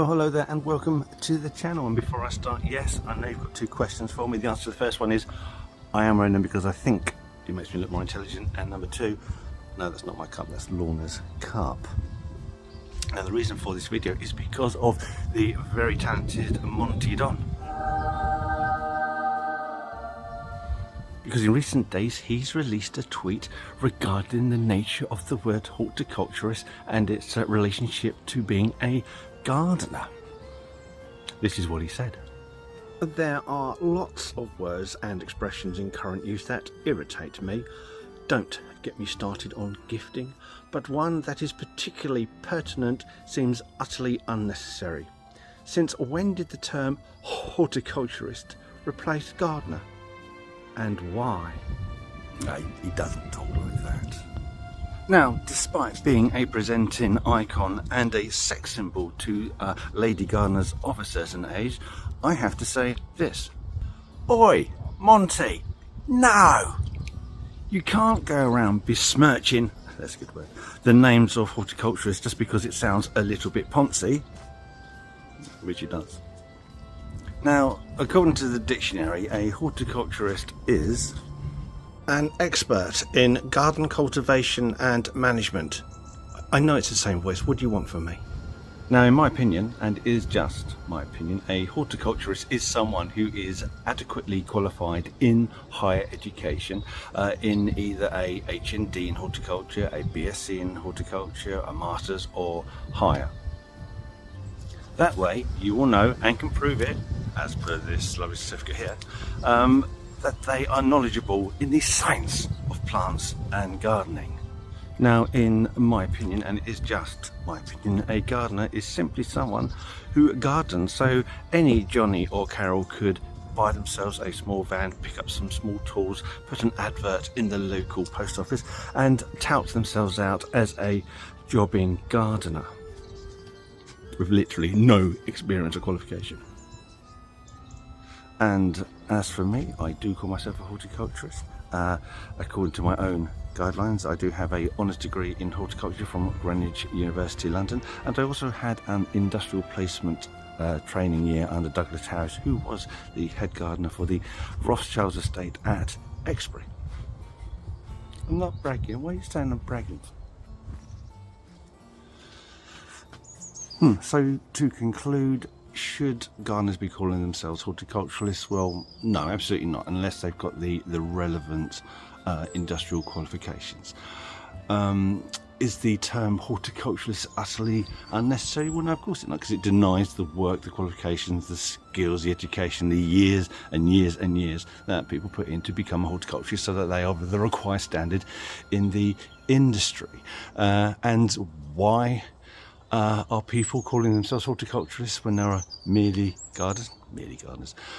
Well, hello there and welcome to the channel. And before I start, yes, I know you've got two questions for me. The answer to the first one is I am wearing them because I think it makes me look more intelligent, and number two, no, that's not my cup, that's Lorna's cup. Now the reason for this video is because of the very talented Monty Don. Because in recent days he's released a tweet regarding the nature of the word horticulturist and its relationship to being a gardener. This is what he said. There are lots of words and expressions in current use that irritate me. Don't get me started on gifting, but one that is particularly pertinent seems utterly unnecessary. Since when did the term horticulturist replace gardener? And why? He doesn't talk like that. Now, despite being a presenting icon and a sex symbol to lady gardeners of a certain age, I have to say this. Oi, Monty, no! You can't go around besmirching, that's a good word, the names of horticulturists just because it sounds a little bit poncy, which it does. Now, according to the dictionary, a horticulturist is an expert in garden cultivation and management. I know it's the same voice, what do you want from me? Now, in my opinion, and it is just my opinion, a horticulturist is someone who is adequately qualified in higher education, in either a HND in horticulture, a BSc in horticulture, a master's or higher. That way you will know and can prove it, as per this lovely certificate here, that they are knowledgeable in the science of plants and gardening. Now, in my opinion, and it is just my opinion, a gardener is simply someone who gardens, so any Johnny or Carol could buy themselves a small van, pick up some small tools, put an advert in the local post office and tout themselves out as a jobbing gardener with literally no experience or qualification. And as for me, I do call myself a horticulturist. According to my own guidelines, I do have a honours degree in horticulture from Greenwich University, London, and I also had an industrial placement training year under Douglas Harris, who was the head gardener for the Rothschild's estate at Exbury. I'm not bragging. Why are you saying I'm bragging? So to conclude, should gardeners be calling themselves horticulturalists? Well, no, absolutely not, unless they've got the relevant industrial qualifications. Is the term horticulturalist utterly unnecessary? Well, no, of course it's not, because it denies the work, the qualifications, the skills, the education, the years and years and years that people put in to become a horticulturist, so that they are the required standard in the industry. And why are people calling themselves horticulturists when there are merely gardeners?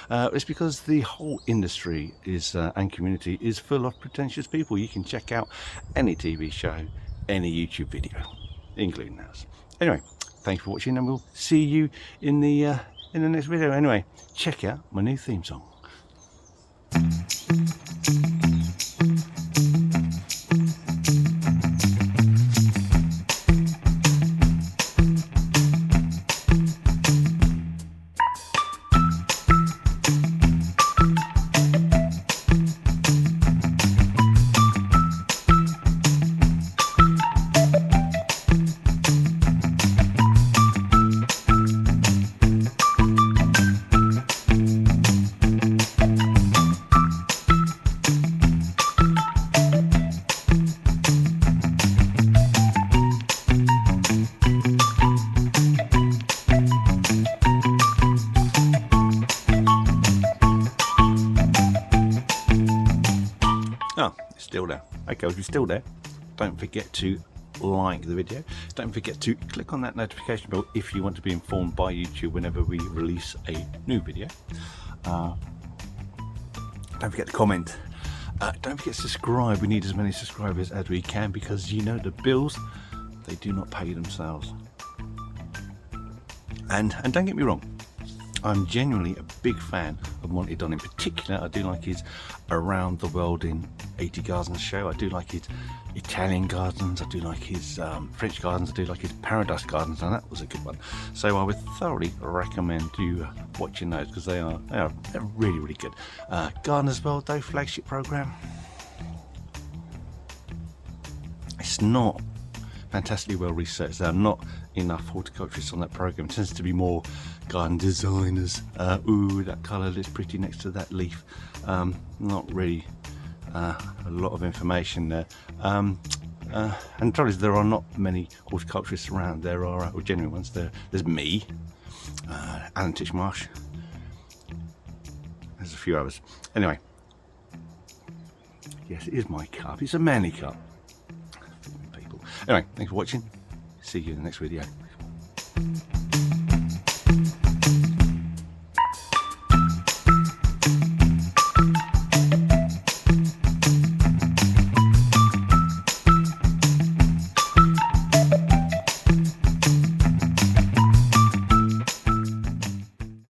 It's because the whole industry is and community is full of pretentious people. You can check out any TV show, any YouTube video, including ours. Anyway, thanks for watching, and we'll see you in the next video. Anyway, check out my new theme song. Oh, it's still there. Okay, well, if you're still there, don't forget to like the video. Don't forget to click on that notification bell if you want to be informed by YouTube whenever we release a new video. Don't forget to comment. Don't forget to subscribe. We need as many subscribers as we can, because you know the bills, they do not pay themselves. And don't get me wrong, I'm genuinely a big fan of Monty Don in particular. I do like his Around the World in 80 Gardens show. I do like his Italian gardens. I do like his French gardens. I do like his Paradise Gardens, and that was a good one. So I would thoroughly recommend you watching those, because they're really, really good. Gardener's World, though, flagship program. It's not fantastically well researched. There are not enough horticulturists on that program. It tends to be more garden designers. Ooh, that colour looks pretty next to that leaf. Not really a lot of information there. And the trouble is, there are not many horticulturists around. There are genuine ones. There's me, Alan Titchmarsh. There's a few others. Anyway, yes, it is my cup. It's a manly cup. Anyway, thanks for watching. See you in the next video.